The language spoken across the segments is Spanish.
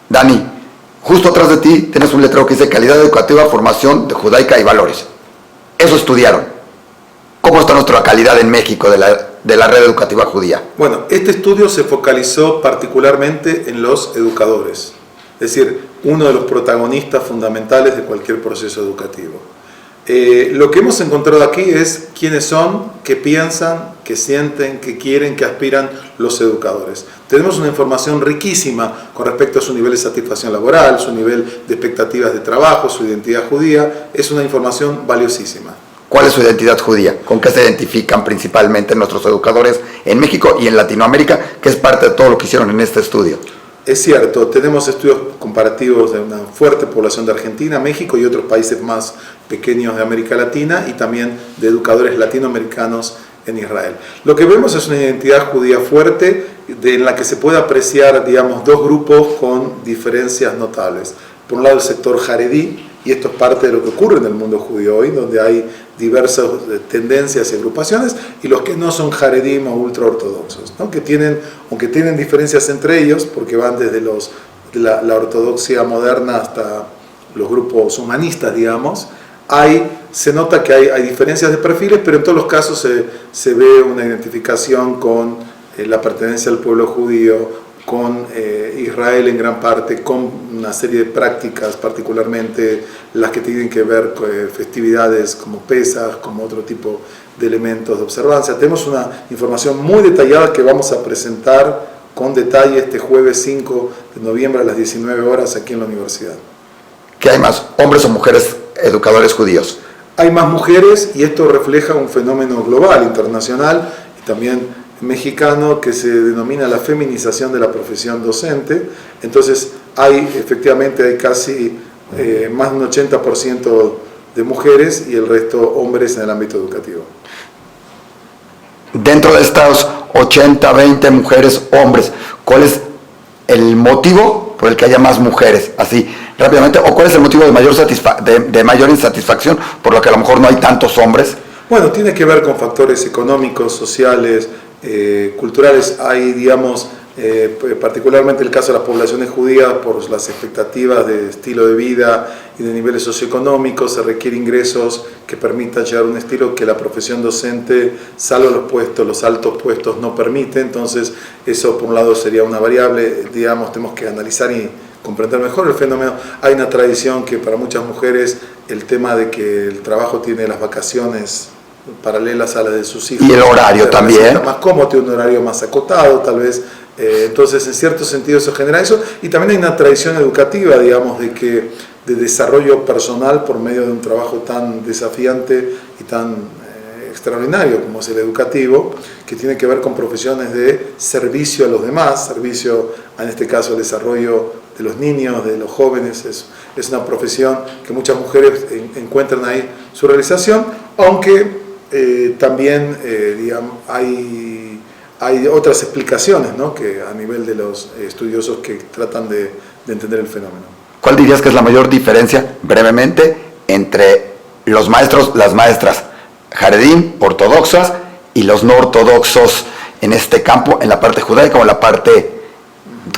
Dani, justo atrás de ti tienes un letrero que dice calidad educativa, formación judaica y valores. Eso estudiaron. ¿Cómo está nuestra calidad en México de la red educativa judía? Bueno, este estudio se focalizó particularmente en los educadores, es decir, uno de los protagonistas fundamentales de cualquier proceso educativo. Lo que hemos encontrado aquí es quiénes son, qué piensan, qué sienten, qué quieren, qué aspiran los educadores. Tenemos una información riquísima con respecto a su nivel de satisfacción laboral, su nivel de expectativas de trabajo, su identidad judía. Es una información valiosísima. ¿Cuál es su identidad judía? ¿Con qué se identifican principalmente nuestros educadores en México y en Latinoamérica, que es parte de todo lo que hicieron en este estudio? Es cierto, tenemos estudios comparativos de una fuerte población de Argentina, México y otros países más pequeños de América Latina y también de educadores latinoamericanos en Israel. Lo que vemos es una identidad judía fuerte en la que se puede apreciar, digamos, dos grupos con diferencias notables. Por un lado el sector jaredí, y esto es parte de lo que ocurre en el mundo judío hoy, donde hay diversas tendencias y agrupaciones, y los que no son jaredim o ultraortodoxos, ¿no? Aunque tienen diferencias entre ellos, porque van desde la ortodoxia moderna hasta los grupos humanistas, digamos, se nota que hay diferencias de perfiles, pero en todos los casos se ve una identificación con la pertenencia al pueblo judío, con Israel en gran parte, con una serie de prácticas, particularmente las que tienen que ver con festividades como Pesaj, como otro tipo de elementos de observancia. Tenemos una información muy detallada que vamos a presentar con detalle este jueves 5 de noviembre a las 19 horas aquí en la universidad. ¿Qué hay más, hombres o mujeres educadores judíos? Hay más mujeres y esto refleja un fenómeno global, internacional y también mexicano que se denomina la feminización de la profesión docente. Entonces efectivamente hay casi más de un 80% de mujeres y el resto hombres en el ámbito educativo. Dentro de estas 80, 20 mujeres, hombres, ¿cuál es el motivo por el que haya más mujeres? Así, rápidamente, ¿o cuál es el motivo de mayor insatisfacción por lo que a lo mejor no hay tantos hombres? Bueno, tiene que ver con factores económicos, sociales, culturales. Hay, digamos, particularmente el caso de las poblaciones judías, por las expectativas de estilo de vida y de niveles socioeconómicos, se requieren ingresos que permitan llevar un estilo que la profesión docente, salvo los altos puestos, no permite. Entonces, eso por un lado sería una variable, digamos, tenemos que analizar y comprender mejor el fenómeno. Hay una tradición que para muchas mujeres el tema de que el trabajo tiene las vacaciones paralelas a las de sus hijos. Y el horario también. Más cómodo, tiene un horario más acotado, tal vez. Entonces, en cierto sentido, eso genera eso. Y también hay una tradición educativa, digamos, de desarrollo personal por medio de un trabajo tan desafiante y tan extraordinario como es el educativo, que tiene que ver con profesiones de servicio a los demás, servicio, en este caso, al desarrollo de los niños, de los jóvenes. Es una profesión que muchas mujeres encuentran ahí su realización, aunque también digamos, hay otras explicaciones, ¿no?, que a nivel de los estudiosos que tratan de entender el fenómeno. ¿Cuál dirías que es la mayor diferencia, brevemente, entre los maestros, las maestras jaredín, ortodoxas, y los no ortodoxos en este campo, en la parte judaica o en la parte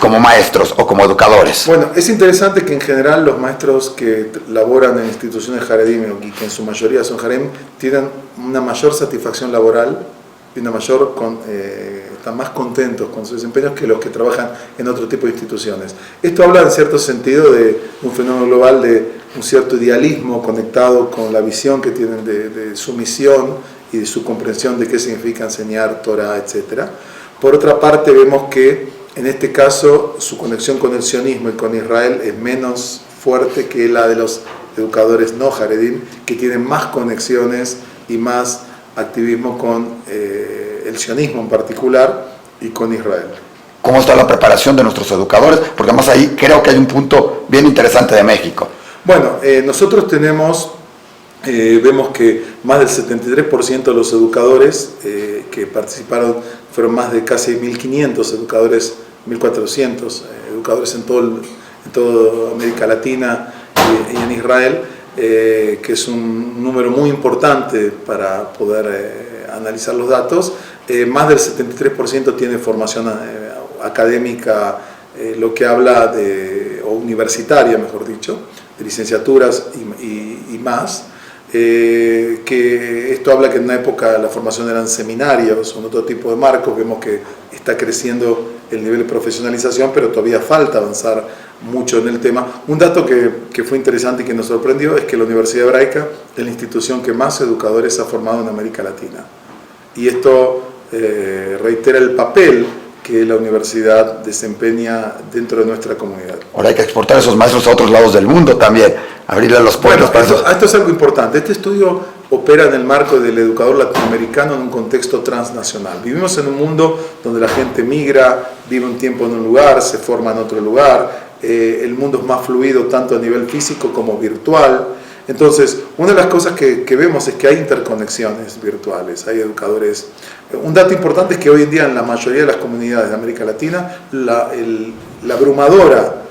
como maestros o como educadores? Bueno, es interesante que en general los maestros que laboran en instituciones jaredín y que en su mayoría son jaredín tienen una mayor satisfacción laboral y están más contentos con sus desempeños que los que trabajan en otro tipo de instituciones. Esto habla en cierto sentido de un fenómeno global, de un cierto idealismo conectado con la visión que tienen de su misión y de su comprensión de qué significa enseñar Torah, etc. Por otra parte, vemos que en este caso su conexión con el sionismo y con Israel es menos fuerte que la de los educadores no jaredín, que tienen más conexiones y más activismo con el sionismo en particular y con Israel. ¿Cómo está la preparación de nuestros educadores? Porque además ahí creo que hay un punto bien interesante de México. Bueno, nosotros vemos que más del 73% de los educadores que participaron fueron más de casi 1.500 educadores, 1.400 educadores en toda América Latina y en Israel, que es un número muy importante para poder analizar los datos. Más del 73% tiene formación académica, lo que habla de o universitaria, mejor dicho, de licenciaturas y más, que esto habla que en una época la formación eran seminarios o en otro tipo de marcos. Vemos que está creciendo el nivel de profesionalización, pero todavía falta avanzar mucho en el tema. Un dato que fue interesante y que nos sorprendió es que la Universidad Hebraica es la institución que más educadores ha formado en América Latina. Y esto reitera el papel que la universidad desempeña dentro de nuestra comunidad. Ahora hay que exportar a esos maestros a otros lados del mundo también, abrirle los puertos. Bueno, esto es algo importante. Este estudio opera en el marco del educador latinoamericano en un contexto transnacional. Vivimos en un mundo donde la gente migra, vive un tiempo en un lugar, se forma en otro lugar. El mundo es más fluido tanto a nivel físico como virtual. Entonces, una de las cosas que vemos es que hay interconexiones virtuales, hay educadores. Un dato importante es que hoy en día en la mayoría de las comunidades de América Latina, la abrumadora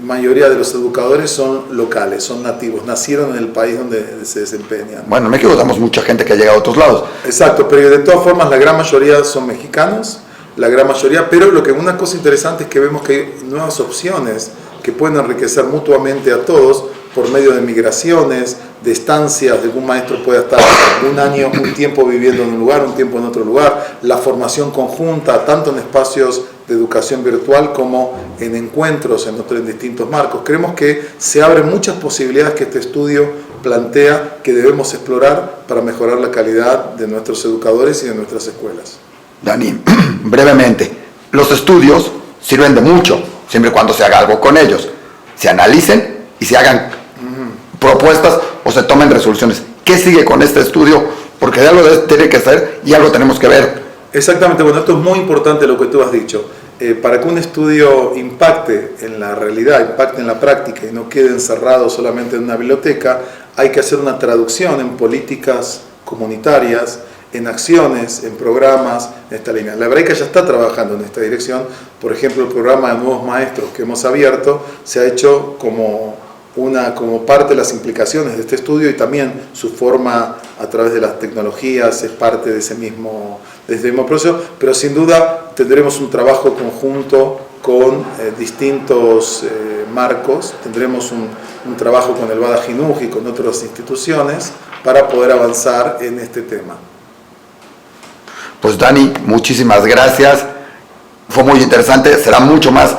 mayoría de los educadores son locales, son nativos, nacieron en el país donde se desempeñan. Bueno, en México tenemos mucha gente que ha llegado a otros lados. Exacto, pero de todas formas la gran mayoría son mexicanos, la gran mayoría, pero una cosa interesante es que vemos que hay nuevas opciones que pueden enriquecer mutuamente a todos por medio de migraciones, de estancias, de que un maestro pueda estar un tiempo viviendo en un lugar, un tiempo en otro lugar, la formación conjunta, tanto en espacios de educación virtual como en encuentros en distintos marcos. Creemos que se abren muchas posibilidades que este estudio plantea que debemos explorar para mejorar la calidad de nuestros educadores y de nuestras escuelas. Dani, brevemente, los estudios sirven de mucho, siempre y cuando se haga algo con ellos, se analicen y se hagan propuestas o se tomen resoluciones. ¿Qué sigue con este estudio? Porque de algo tiene que ser y algo tenemos que ver. Exactamente, bueno, esto es muy importante lo que tú has dicho. Para que un estudio impacte en la realidad, impacte en la práctica y no quede encerrado solamente en una biblioteca, hay que hacer una traducción en políticas comunitarias, en acciones, en programas, en esta línea. La Hebraica ya está trabajando en esta dirección. Por ejemplo, el programa de nuevos maestros que hemos abierto se ha hecho como parte de las implicaciones de este estudio, y también su forma a través de las tecnologías es parte de ese mismo proceso, pero sin duda tendremos un trabajo conjunto con distintos marcos, tendremos un trabajo con el Bada Jinuj y con otras instituciones para poder avanzar en este tema. Pues Dani, muchísimas gracias, fue muy interesante, será mucho más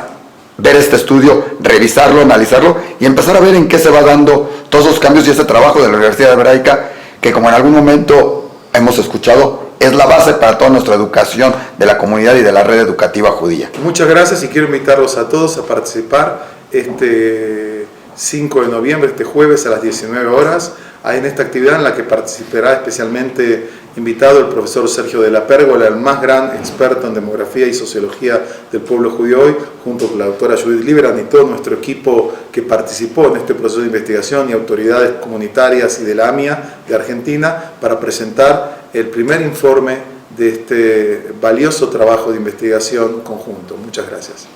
ver este estudio, revisarlo, analizarlo y empezar a ver en qué se va dando todos los cambios y ese trabajo de la Universidad Hebraica, que como en algún momento hemos escuchado, es la base para toda nuestra educación de la comunidad y de la red educativa judía. Muchas gracias y quiero invitarlos a todos a participar este 5 de noviembre, este jueves a las 19 horas, en esta actividad en la que participará especialmente invitado el profesor Sergio de la Pérgola, el más gran experto en demografía y sociología del pueblo judío hoy, junto con la doctora Judith Liberan y todo nuestro equipo que participó en este proceso de investigación y autoridades comunitarias y de la AMIA de Argentina, para presentar el primer informe de este valioso trabajo de investigación conjunto. Muchas gracias.